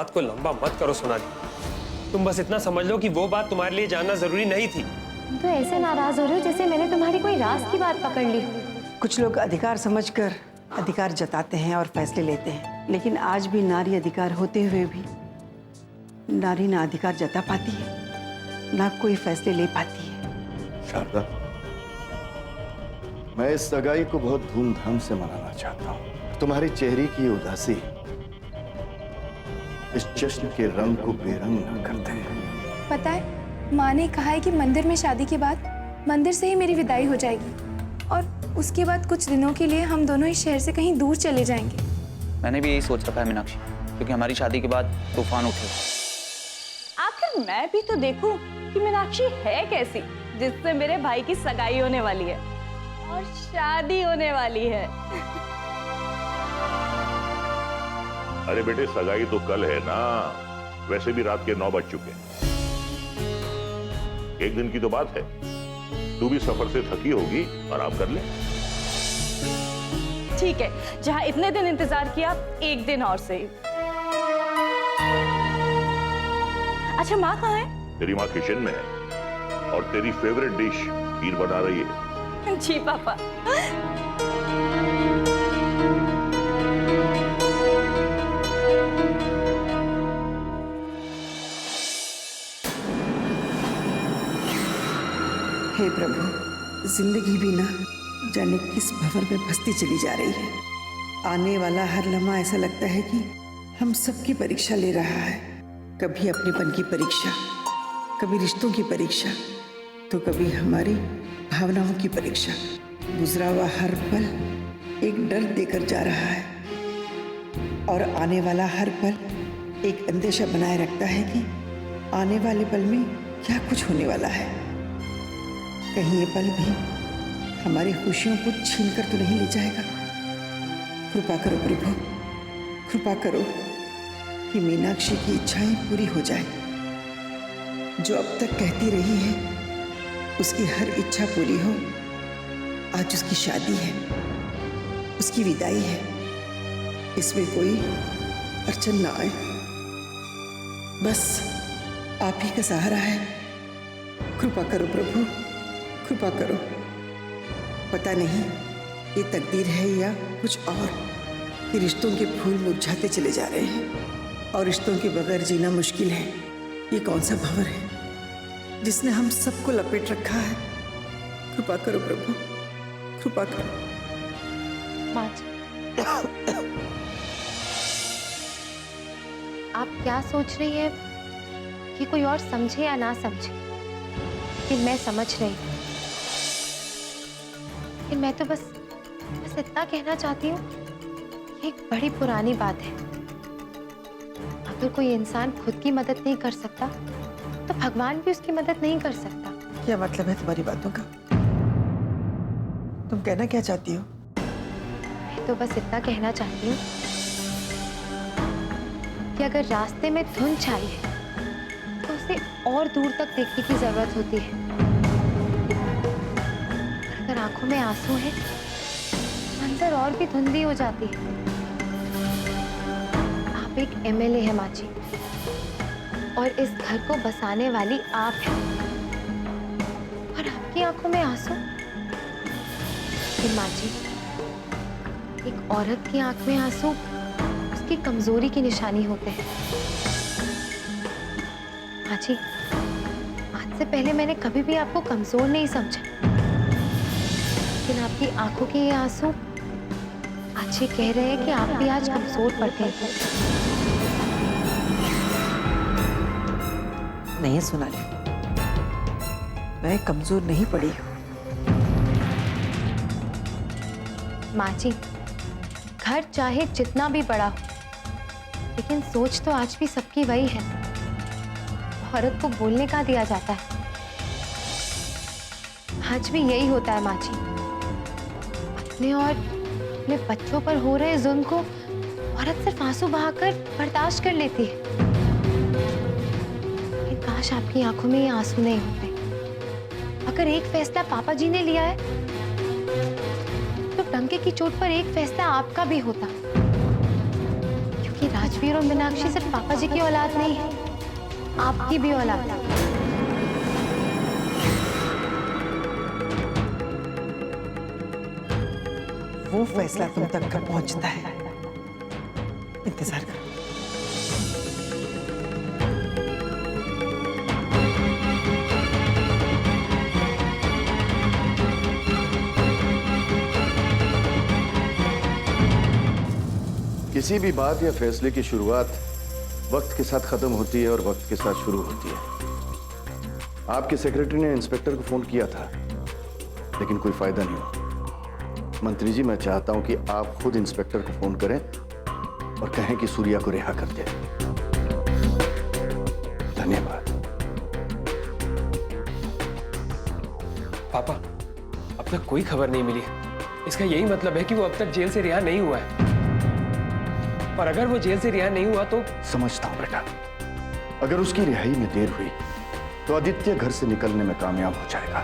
बात को लंबा मत करो सोनाली। तुम बस इतना समझ लो कि वो बात तुम्हारे लिए जानना जरूरी नहीं थी। तुम तो ऐसे नाराज हो रहे हो जैसे मैंने तुम्हारी कोई राज की बात पकड़ ली। कुछ लोग अधिकार समझकर अधिकार जताते हैं और फैसले लेते हैं, लेकिन आज भी नारी अधिकार होते हुए भी नारी ना अधिकार जता पाती है, ना कोई फैसले ले पाती है। शारदा, मैं इस सगाई को बहुत धूमधाम से मनाना चाहता हूँ। तुम्हारे चेहरे की उदासी इस जश्न के रंग को बेरंग न कर दे। पता है, माँ ने कहा है कि मंदिर में शादी के बाद मंदिर से ही मेरी विदाई हो जाएगी और उसके बाद कुछ दिनों के लिए हम दोनों इस शहर से कहीं दूर चले जाएंगे। मैंने भी यही सोच रखा है मीनाक्षी, क्योंकि हमारी शादी के बाद तूफान उठेगा। आखिर मैं भी तो देखूं कि मीनाक्षी है कैसी, जिससे मेरे भाई की सगाई होने वाली है और शादी होने वाली है। अरे बेटे, सगाई तो कल है ना, वैसे भी रात के 9 बज चुके हैं। एक दिन की तो बात है, तू भी सफर से थकी होगी, आराम कर ले। ठीक है, जहां इतने दिन इंतजार किया, एक दिन और सही। अच्छा, माँ कहाँ है? तेरी माँ किचन में है और तेरी फेवरेट डिश खीर बना रही है। जी पापा। हे प्रभु, जिंदगी भी ना जाने किस भंवर में फंसती चली जा रही है। आने वाला हर लम्हा ऐसा लगता है कि हम सबकी परीक्षा ले रहा है। कभी अपनेपन की परीक्षा, कभी रिश्तों की परीक्षा, तो कभी हमारी भावनाओं की परीक्षा। गुजरा हुआ हर पल एक डर देकर जा रहा है और आने वाला हर पल एक अंदेशा बनाए रखता है कि आने वाले पल में क्या कुछ होने वाला है। कहीं ये पल भी हमारी खुशियों को छीन कर तो नहीं ले जाएगा। कृपा करो प्रभु, कृपा करो कि मीनाक्षी की इच्छाएं पूरी हो जाए। जो अब तक कहती रही है, उसकी हर इच्छा पूरी हो। आज उसकी शादी है, उसकी विदाई है, इसमें कोई अड़चन ना आए। बस आप ही का सहारा है। कृपा करो प्रभु, कृपा करो। पता नहीं ये तकदीर है या कुछ और, कि रिश्तों के फूल मुरझाते चले जा रहे हैं और रिश्तों के बगैर जीना मुश्किल है। ये कौन सा भंवर है जिसने हम सबको लपेट रखा है। कृपा करो प्रभु, कृपा करो। माँ जी, आप क्या सोच रही हैं कि कोई और समझे या ना समझे, लेकिन मैं समझ रही हूँ। लेकिन मैं तो बस इतना कहना चाहती हूँ, ये एक बड़ी पुरानी बात है। अगर कोई इंसान खुद की मदद नहीं कर सकता, तो भगवान भी उसकी मदद नहीं कर सकता। क्या मतलब है तुम्हारी बातों का? तुम कहना क्या चाहती हो? मैं तो बस इतना कहना चाहती हूँ कि अगर रास्ते में धुंध छाई है, तो उसे और दूर तक देखने की जरूरत होती है। अगर आंखों में आंसू है, मंजर और भी धुंधली हो जाती है। आप एक एमएलए हैं माँ जी, और इस घर को बसाने वाली आप हैं, और आपकी आंखों में आंसू। माँ जी, एक औरत की आंख में आंसू उसकी कमजोरी की निशानी होते हैं। माँ जी, आज से पहले मैंने कभी भी आपको कमजोर नहीं समझा, लेकिन आपकी आंखों के ये आंसू आज ये कह रहे हैं कि आप भी आज कमजोर पड़ते हैं। नहीं सोनाली, मैं कमजोर नहीं पड़ी हूँ। माँ जी, घर चाहे जितना भी बड़ा हो, लेकिन सोच तो आज भी सबकी वही है। औरत को बोलने का दिया जाता है। आज भी यही होता है माँ जी। अपने और अपने बच्चों पर हो रहे जुल्म को औरत सिर्फ आंसू बहाकर बर्दाश्त कर लेती है। लेकिन काश आपकी आंखों में ये आंसू नहीं होते। अगर एक फैसला पापा जी ने लिया है, तो डंके की चोट पर एक फैसला आपका भी होता। कि राजवीर और मीनाक्षी सिर्फ पापा जी की औलाद नहीं है, आपकी भी औलाद है। वो फैसला तुम तक कब पहुंचता है, इंतजार करो। किसी भी बात या फैसले की शुरुआत वक्त के साथ खत्म होती है और वक्त के साथ शुरू होती है। आपके सेक्रेटरी ने इंस्पेक्टर को फोन किया था, लेकिन कोई फायदा नहीं हुआ। मंत्री जी, मैं चाहता हूं कि आप खुद इंस्पेक्टर को फोन करें और कहें कि सूर्या को रिहा कर दें। धन्यवाद। पापा, अब तक कोई खबर नहीं मिली। इसका यही मतलब है कि वो अब तक जेल से रिहा नहीं हुआ है। और अगर वो जेल से रिहा नहीं हुआ तो समझता हूं बेटा, अगर उसकी रिहाई में देर हुई तो आदित्य घर से निकलने में कामयाब हो जाएगा,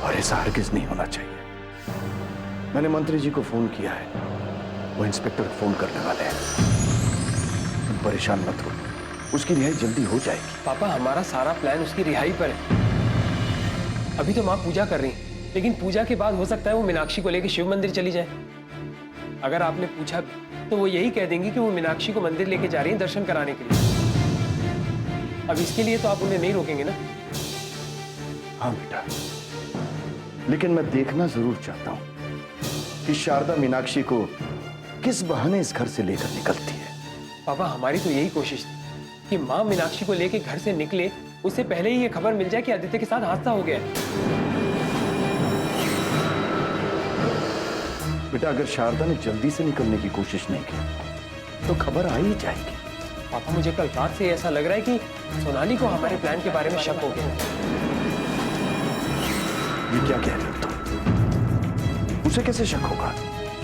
और ऐसा हरगिज नहीं होना चाहिए। मैंने मंत्री जी को फोन किया है, वो इंस्पेक्टर को फोन करने वाले हैं। तुम परेशान मत हो, उसकी रिहाई जल्दी हो जाएगी। पापा, हमारा सारा प्लान उसकी रिहाई पर है। अभी तो माँ पूजा कर रही हैं, लेकिन पूजा के बाद हो सकता है वो मीनाक्षी को लेकर शिव मंदिर चली जाए। अगर आपने पूछा तो वो यही कह देंगी कि वो मीनाक्षी को मंदिर लेके जा रही हैं दर्शन कराने के लिए। अब इसके लिए तो आप उन्हें नहीं रोकेंगे ना? हाँ बेटा, लेकिन मैं देखना जरूर चाहता हूं कि शारदा मीनाक्षी को किस बहाने इस घर से लेकर निकलती है। पापा, हमारी तो यही कोशिश थी कि माँ मीनाक्षी को लेके घर से निकले, उससे पहले ही ये खबर मिल जाए कि आदित्य के साथ हादसा हो गया है। बेटा, अगर शारदा ने जल्दी से निकलने की कोशिश नहीं की तो खबर आ ही जाएगी। पापा, मुझे कल रात से ऐसा लग रहा है कि सोनाली को हमारे प्लान के बारे में शक हो गया। ये क्या कह रहे हो तुम? उसे कैसे शक होगा?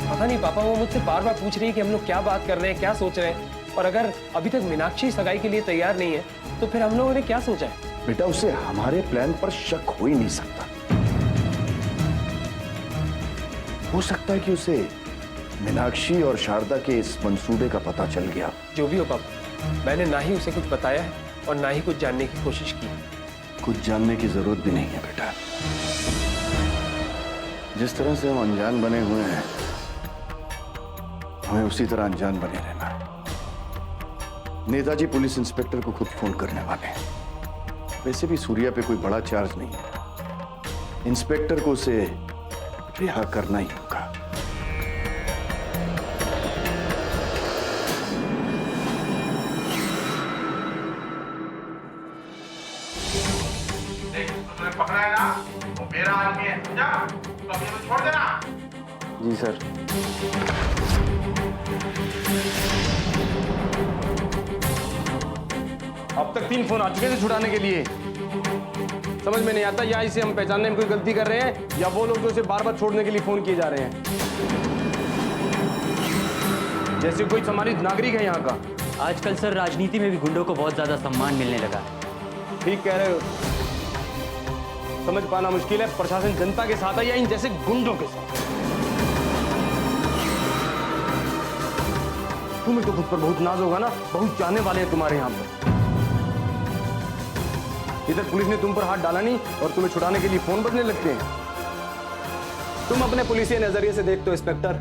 पता नहीं पापा, वो मुझसे बार बार पूछ रही है कि हम लोग क्या बात कर रहे हैं, क्या सोच रहे हैं। और अगर अभी तक मीनाक्षी सगाई के लिए तैयार नहीं है तो फिर हम लोगों ने क्या सोचा है? बेटा, उसे हमारे प्लान पर शक हो ही नहीं सकता। हो सकता है कि उसे मीनाक्षी और शारदा के इस मंसूबे का पता चल गया। जो भी हो पापा, मैंने ना ही उसे कुछ बताया है और ना ही कुछ जानने की कोशिश की। कुछ जानने की जरूरत भी नहीं है बेटा। जिस तरह से हम अनजान बने हुए हैं, हमें उसी तरह अनजान बने रहना है। नेताजी पुलिस इंस्पेक्टर को खुद फोन करने वाले हैं। वैसे भी सूर्या पे कोई बड़ा चार्ज नहीं है। इंस्पेक्टर को उसे रिहा करना ही होगा। तुमने पकड़ा है ना, वो मेरा आदमी है, समझा? तो अभी तो छोड़ देना। जी सर। अब तक 3 फोन आ चुके थे छुड़ाने के लिए। समझ में नहीं आता, या इसे हम पहचानने में कोई गलती कर रहे हैं या वो लोग जो इसे बार बार छोड़ने के लिए फोन किए जा रहे हैं। जैसे कोई सम्मानित नागरिक है यहाँ का। आजकल सर राजनीति में भी गुंडों को बहुत ज्यादा सम्मान मिलने लगा है। ठीक कह रहे हो, समझ पाना मुश्किल है प्रशासन जनता के साथ है या इन जैसे गुंडों के साथ। तुम्हें तो खुद पर बहुत नाज होगा ना, बहुत चाहने वाले हैं तुम्हारे यहाँ पर। इधर पुलिस ने तुम पर हाथ डाला नहीं और तुम्हें छुड़ाने के लिए फोन बजने लगते हैं। तुम अपने पुलिसिया नजरिए से देखते हो इंस्पेक्टर,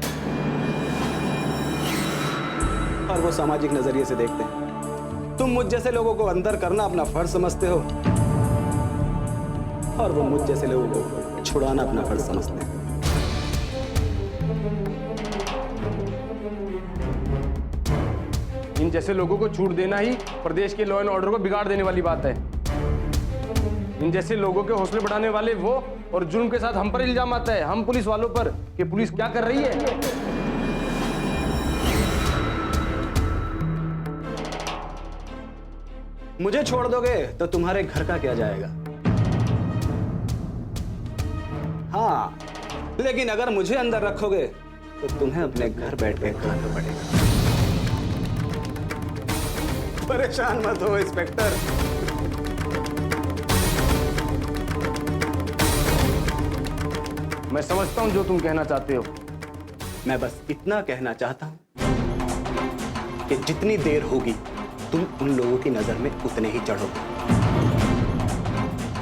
और वो सामाजिक नजरिए से देखते हैं। तुम मुझ जैसे लोगों को अंदर करना अपना फर्ज समझते हो और वो मुझ जैसे लोगों को छुड़ाना अपना फर्ज समझते हैं। इन जैसे लोगों को छूट देना ही प्रदेश के लॉ एंड ऑर्डर को बिगाड़ देने वाली बात है। इन जैसे लोगों के हौसले बढ़ाने वाले वो, और जुर्म के साथ हम पर इल्जाम आता है, हम पुलिस वालों पर, कि पुलिस क्या कर रही है। मुझे छोड़ दोगे तो तुम्हारे घर का क्या जाएगा? हाँ, लेकिन अगर मुझे अंदर रखोगे तो तुम्हें अपने घर बैठ के खाना पड़ेगा। परेशान मत हो इंस्पेक्टर। मैं समझता हूं जो तुम कहना चाहते हो। मैं बस इतना कहना चाहता हूं कि जितनी देर होगी तुम उन लोगों की नजर में उतने ही चढ़ोगे।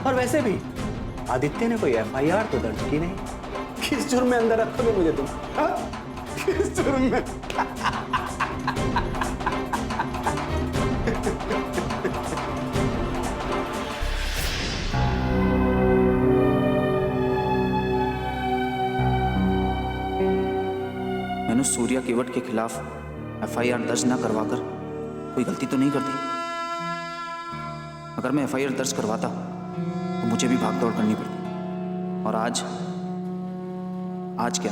और वैसे भी आदित्य ने कोई एफआईआर तो दर्ज की नहीं। किस जुर्म में अंदर रखोगे मुझे तुम? हाँ? किस जुर्म में? मैंने सूर्या केवट के खिलाफ एफआईआर दर्ज न करवाकर कोई गलती तो नहीं करती। अगर मैं एफआईआर दर्ज करवाता तो मुझे भी भाग दौड़ करनी पड़ती। और आज क्या,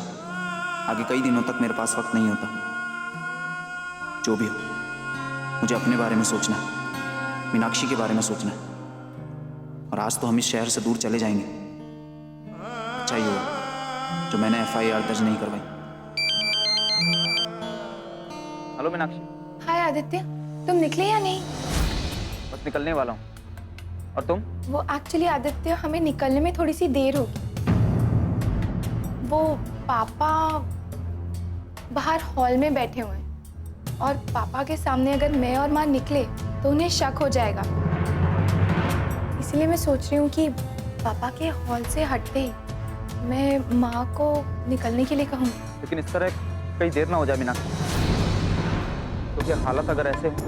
आगे कई दिनों तक मेरे पास वक्त नहीं होता। जो भी हो, मुझे अपने बारे में सोचना है, मीनाक्षी के बारे में सोचना है। और आज तो हम इस शहर से दूर चले जाएंगे। अच्छा ही हुआ जो मैंने एफआईआर दर्ज नहीं करवाई। हेलो मीनाक्षी। हाय आदित्य, तुम निकले या नहीं? बस निकलने वाला हूँ। और तुम? वो एक्चुअली आदित्य, हमें निकलने में थोड़ी सी देर होगी। वो पापा बाहर हॉल में बैठे हुए हैं और पापा के सामने अगर मैं और माँ निकले तो उन्हें शक हो जाएगा। इसलिए मैं सोच रही हूँ कि पापा के हॉल से हटते ही मैं माँ को निकलने के लिए कहूँगी। लेकिन इस तरह कहीं देर ना हो जाए मीनाक्षी, क्योंकि हालत अगर ऐसे हो तो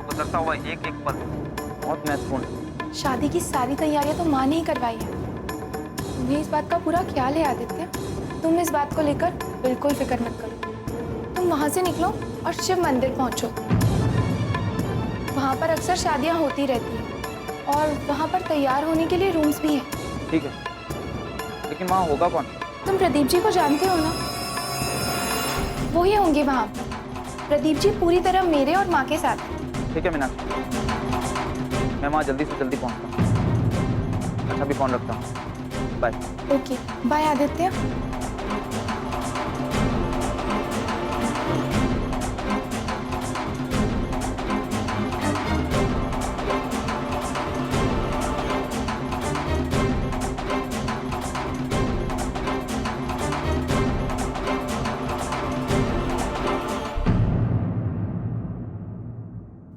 गुजरता हुआ एक एक पल बहुत महत्वपूर्ण है। शादी की सारी तैयारियां तो माँ ने ही करवाई है। तुम्हें इस बात का पूरा ख्याल है आदित्य। तुम इस बात को लेकर बिल्कुल फिक्र मत करो। तुम वहां से निकलो और शिव मंदिर पहुंचो। वहां पर अक्सर शादियां होती रहती हैं और वहां पर तैयार होने के लिए रूम्स भी हैं। ठीक है, लेकिन वहाँ होगा कौन? तुम प्रदीप जी को जानते हो ना, वो ही होंगे वहां पर। प्रदीप जी पूरी तरह मेरे और माँ के साथ हैं। ठीक है मीनाक्षी, मैं वहाँ जल्दी से जल्दी पहुँचता हूँ। अच्छा भी फोन रखता हूँ। बाय। Okay, bye Aditya.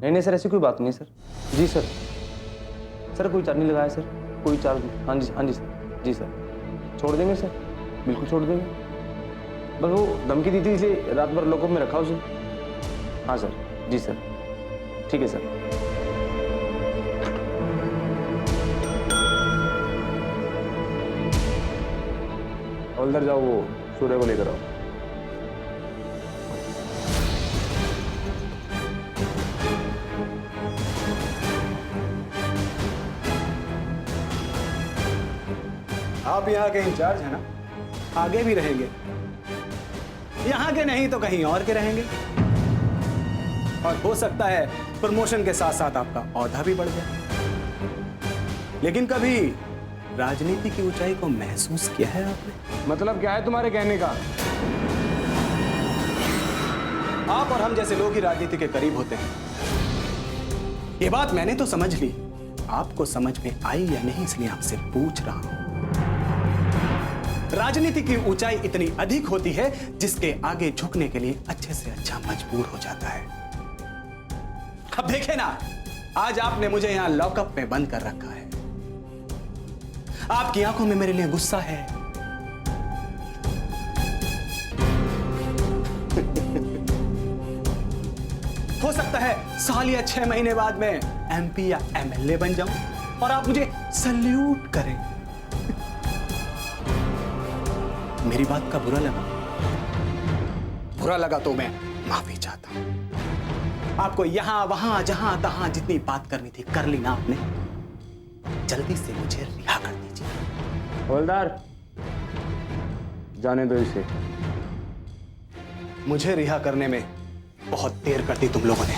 नहीं सर, ऐसी कोई बात नहीं सर। जी सर। सर कोई चार्ज नहीं लगाया सर, कोई चार्ज नहीं। हाँ जी सर। जी सर, छोड़ देंगे सर, बिल्कुल छोड़ देंगे। बस वो धमकी दी थी इसलिए रात भर लॉकअप में रखा उसे। हाँ सर। जी सर, ठीक है सर। हवलदार जाओ, वो सूर्य को लेकर आओ। आप यहाँ के इंचार्ज है ना, आगे भी रहेंगे। यहाँ के नहीं तो कहीं और के रहेंगे। और हो सकता है प्रमोशन के साथ साथ आपका औहदा भी बढ़ जाए। लेकिन कभी राजनीति की ऊंचाई को महसूस किया है आपने? मतलब क्या है तुम्हारे कहने का? आप और हम जैसे लोग ही राजनीति के करीब होते हैं। ये बात मैंने तो समझ ली, आपको समझ में आई या नहीं इसलिए आपसे पूछ रहा हूं। राजनीति की ऊंचाई इतनी अधिक होती है जिसके आगे झुकने के लिए अच्छे से अच्छा मजबूर हो जाता है। अब देखे ना, आज आपने मुझे यहां लॉकअप में बंद कर रखा है। आपकी आंखों में मेरे लिए गुस्सा है। हो सकता है साल या 6 महीने बाद में एमपी या एमएलए बन जाऊं और आप मुझे सल्यूट करें। मेरी बात का बुरा लगा तो मैं माफी चाहता हूं। आपको यहां वहां जहां तहां जितनी बात करनी थी कर ली ना आपने। जल्दी से मुझे रिहा कर दीजिए। हवलदार, जाने दो इसे। मुझे रिहा करने में बहुत देर कर दी तुम लोगों ने।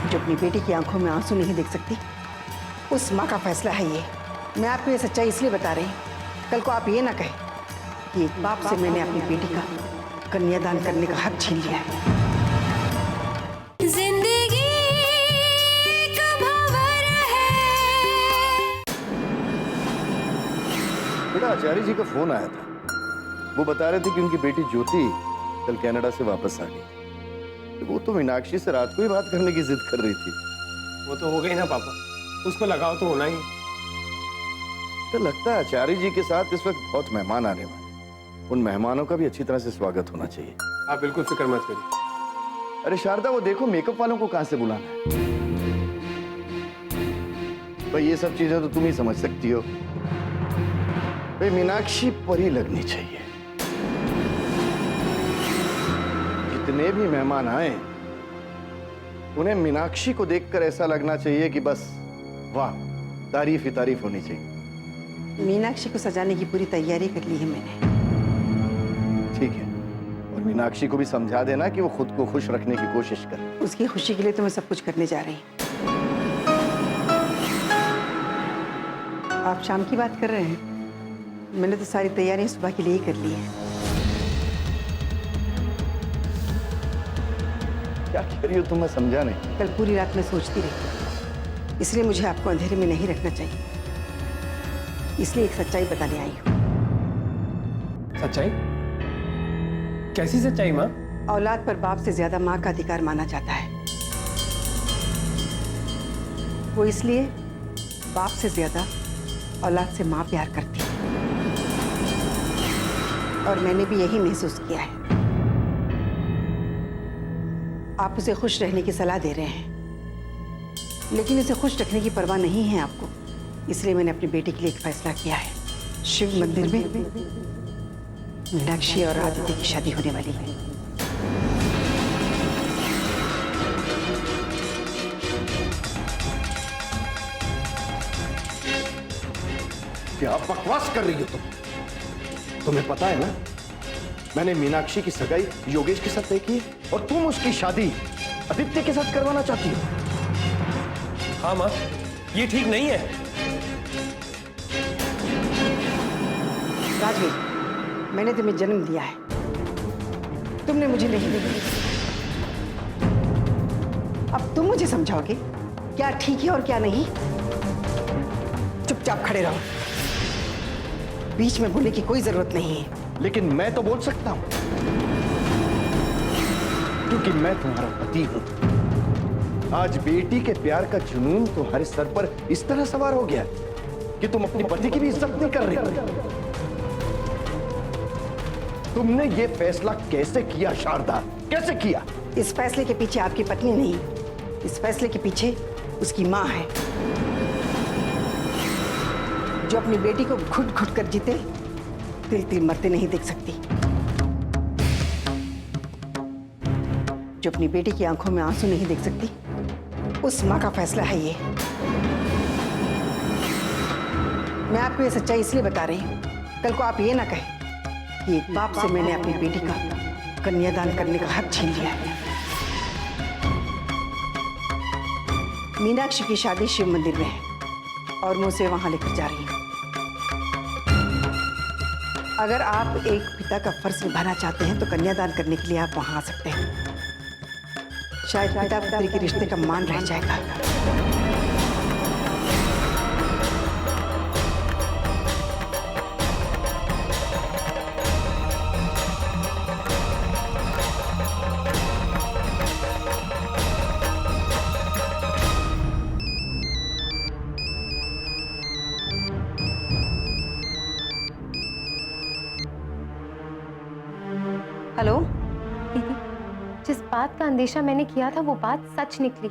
जो अपनी बेटी की आंखों में आंसू नहीं देख सकती, उस माँ का फैसला है ये। मैं आपको ये सच्चाई इसलिए बता रही हूँ, कल को आप ये ना कहें कि एक बाप से मैंने अपनी बेटी का कन्यादान करने का हक छीन लिया है। जिंदगी बेटा आचार्य जी का फोन आया था। वो बता रहे थे कि उनकी बेटी ज्योति कल कनाडा से वापस आ गई। वो तो मीनाक्षी से रात को ही बात करने की जिद कर रही थी। वो तो हो गई ना पापा, उसको लगाव तो होना ही। तो लगता है आचार्य जी के साथ इस वक्त बहुत मेहमान आने वाले। उन मेहमानों का भी अच्छी तरह से स्वागत होना चाहिए। आप बिल्कुल फिक्र मत करिए। अरे शारदा, वो देखो मेकअप वालों को कहां से बुलाना है। भाई ये सब चीजें तो तुम ही समझ सकती हो। भाई मीनाक्षी परी लगनी चाहिए। जितने भी मेहमान आए उन्हें मीनाक्षी को देखकर ऐसा लगना चाहिए कि बस वाह, तारीफ ही तारीफ होनी चाहिए। मीनाक्षी को सजाने की पूरी तैयारी कर ली है मैंने। ठीक है, और मीनाक्षी को भी समझा देना कि वो खुद को खुश रखने की कोशिश करे। उसकी खुशी के लिए तो मैं सब कुछ करने जा रही हूँ। आप शाम की बात कर रहे हैं? मैंने तो सारी तैयारियां सुबह के लिए ही कर ली है। क्या कह रही हो तुम? मैं समझा नहीं। कल पूरी रात मैं सोचती रही, इसलिए मुझे आपको अंधेरे में नहीं रखना चाहिए। इसलिए एक सच्चाई बताने आई हूँ। सच्चाई? कैसी सच्चाई माँ? औलाद पर बाप से ज्यादा माँ का अधिकार माना जाता है। वो इसलिए बाप से ज्यादा औलाद से माँ प्यार करती है, और मैंने भी यही महसूस किया है। आप उसे खुश रहने की सलाह दे रहे हैं, लेकिन उसे खुश रखने की परवाह नहीं है आपको। इसलिए मैंने अपनी बेटी के लिए एक फैसला किया है। शिव मंदिर में मीनाक्षी और आदित्य की शादी होने वाली है। क्या बकवास कर रही हो तुम? तुम्हें पता है ना, मैंने मीनाक्षी की सगाई योगेश के साथ तय की है, और तुम उसकी शादी आदित्य के साथ करवाना चाहती हो। हाँ माँ, ये ठीक नहीं है। राजवीर, मैंने तुम्हें जन्म दिया है, तुमने मुझे नहीं दिया। अब तुम मुझे समझाओगे क्या ठीक है और क्या नहीं? चुपचाप खड़े रहो, बीच में बोलने की कोई जरूरत नहीं है। लेकिन मैं तो बोल सकता हूं, क्योंकि मैं तुम्हारा पति हूं। आज बेटी के प्यार का जुनून तुम्हारे सर पर इस तरह सवार हो गया कि तुम अपनी पति की भी इज्जत नहीं कर रही। तुमने ये फैसला कैसे किया शारदा, कैसे किया? इस फैसले के पीछे आपकी पत्नी नहीं, इस फैसले के पीछे उसकी मां है, जो अपनी बेटी को घुट घुट कर जीते तिल तिल मरते नहीं देख सकती, जो अपनी बेटी की आंखों में आंसू नहीं देख सकती। उस मां का फैसला है ये। मैं आपको ये सच्चाई इसलिए बता रही हूं, कल को आप ये ना कहें कि एक बाप से मैंने अपनी बेटी का कन्यादान करने का हक छीन लिया है। मीनाक्षी की शादी शिव मंदिर में है, और मैं उसे वहां लेकर जा रही हूं। अगर आप एक पिता का फर्ज निभाना चाहते हैं तो कन्यादान करने के लिए आप वहां आ सकते हैं। शायद पिता पुत्री के रिश्ते का मान रह जाएगा। हेलो दीदी, जिस बात का अंदेशा मैंने किया था वो बात सच निकली।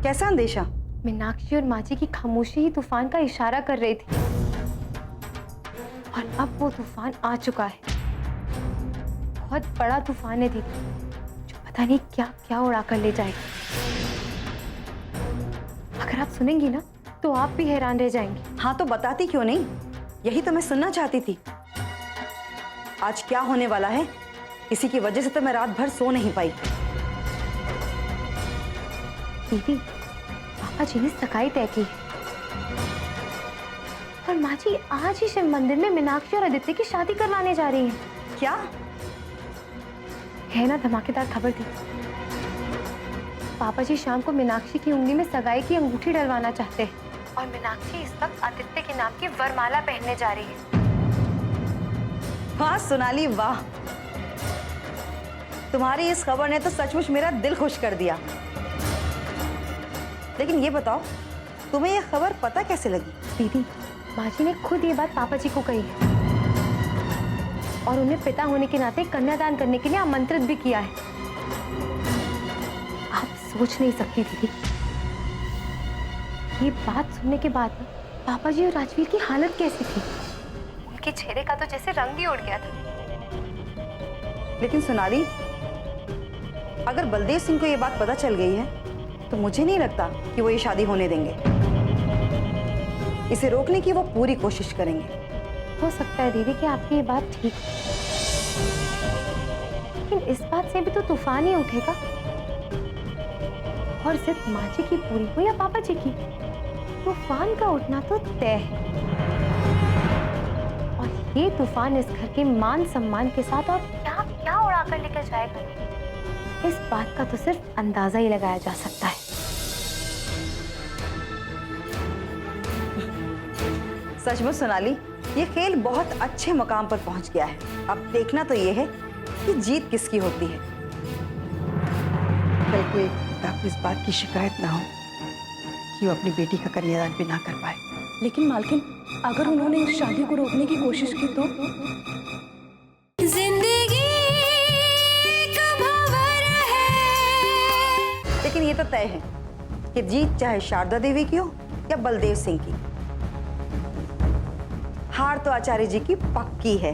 कैसा अंदेशा? मीनाक्षी और माँ जी की खामोशी ही तूफान का इशारा कर रही थी, और अब वो तूफान आ चुका है। बहुत बड़ा तूफान है दीदी, जो पता नहीं क्या क्या उड़ा कर ले जाएगा। अगर आप सुनेंगी ना तो आप भी हैरान रह जाएंगी। हाँ तो बताती क्यों नहीं, यही तो मैं सुनना चाहती थी। आज क्या होने वाला है, इसी की वजह से तो मैं रात भर सो नहीं पाई। दीदी, पापा जी ने सगाई तय की है, और माँ जी आज ही शिव मंदिर में मीनाक्षी और आदित्य की शादी करवाने जा रही हैं। क्या है ना धमाकेदार खबर दी। पापा जी शाम को मीनाक्षी की उंगली में सगाई की अंगूठी डलवाना चाहते हैं, और मीनाक्षी इस वक्त आदित्य के नाम की वरमाला पहनने जा रही है। वाह सोनाली वाह, तुम्हारी इस खबर ने तो सचमुच मेरा दिल खुश कर दिया। लेकिन ये बताओ, तुम्हें ये खबर पता कैसे लगी? दीदी, माँ जी ने खुद ये बात पापा जी को कही है और उन्हें पिता होने के नाते कन्यादान करने के लिए आमंत्रित भी किया है। आप सोच नहीं सकती दीदी, ये बात सुनने के बाद पापा जी और राजवीर की हालत कैसी थी। उनके चेहरे का तो जैसे रंग ही उड़ गया था। लेकिन सोनाली, अगर बलदेव सिंह को ये बात पता चल गई है तो मुझे नहीं लगता कि वो ये शादी होने देंगे। इसे रोकने की वो पूरी कोशिश करेंगे। हो सकता है दीदी कि आपकी ये बात ठीक हो, लेकिन इस बात से भी तो तूफान ही उठेगा। और सिर्फ माँ जी की पूरी हो या पापा जी की, तूफान का उठना तो तय है। और ये तूफान इस घर के मान सम्मान के साथ और क्या क्या उड़ा कर लेकर जाएगा, इस बात का तो सिर्फ अंदाजा ही लगाया जा सकता है। सचमुच सोनाली, ये खेल बहुत अच्छे मुकाम पर पहुंच गया है। अब देखना तो ये है कि जीत किसकी होती है। कल को एक पिता को इस बात की शिकायत ना हो कि वो अपनी बेटी का कन्यादान भी ना कर पाए। लेकिन मालकिन, अगर उन्होंने इस शादी को रोकने की कोशिश की तो? जिंदगी एक भंवर है। लेकिन ये तो तय है कि जीत चाहे शारदा देवी की हो या बलदेव सिंह की, हार तो आचार्य जी की पक्की है।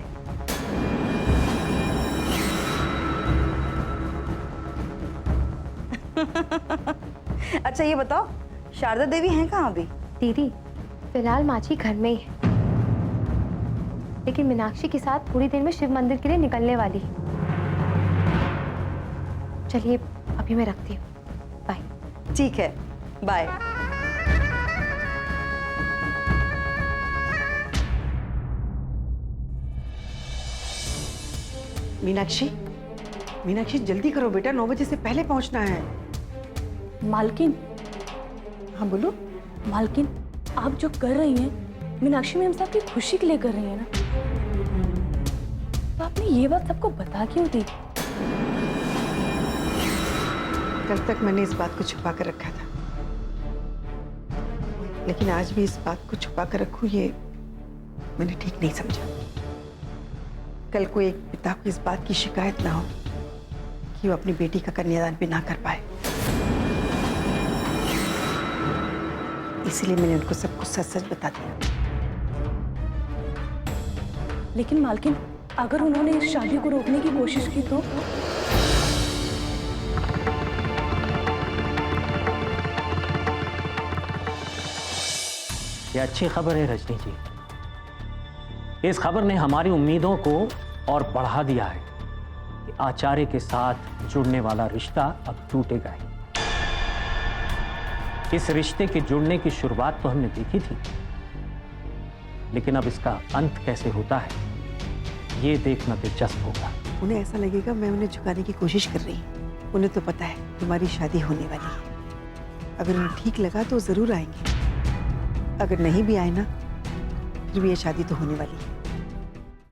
अच्छा ये बताओ, शारदा देवी हैं कहाँ अभी? दीदी, फिलहाल माँ जी घर में ही है, लेकिन मीनाक्षी के साथ थोड़ी देर में शिव मंदिर के लिए निकलने वाली है। चलिए अभी मैं रखती हूँ, बाय। ठीक है, बाय। मीनाक्षी, मीनाक्षी जल्दी करो बेटा, 9 बजे से पहले पहुंचना है। मालकिन। हाँ बोलो। मालकिन, आप जो कर रही हैं मीनाक्षी मैम साहब की खुशी के लिए कर रही हैं ना, तो आपने ये बात सबको बता क्यों दी? कल तक मैंने इस बात को छुपा कर रखा था, लेकिन आज भी इस बात को छुपा कर रखूं ये मैंने ठीक नहीं समझा। कल को एक पिता को इस बात की शिकायत ना हो कि वो अपनी बेटी का कन्यादान भी ना कर पाए, इसलिए मैंने उनको सब कुछ सच सच बता दिया। लेकिन मालकिन, अगर उन्होंने इस शादी को रोकने की कोशिश की तो? ये अच्छी खबर है रजनी जी। इस खबर ने हमारी उम्मीदों को और बढ़ा दिया है कि आचार्य के साथ जुड़ने वाला रिश्ता अब टूटेगा ही। इस रिश्ते के जुड़ने की शुरुआत तो हमने देखी थी, लेकिन अब इसका अंत कैसे होता है ये देखना दिलचस्प होगा। उन्हें ऐसा लगेगा मैं उन्हें झुकाने की कोशिश कर रही हूँ। उन्हें तो पता है तुम्हारी शादी होने वाली है। अगर उन्हें ठीक लगा तो जरूर आएंगे, अगर नहीं भी आए ना फिर भी ये शादी तो होने वाली है।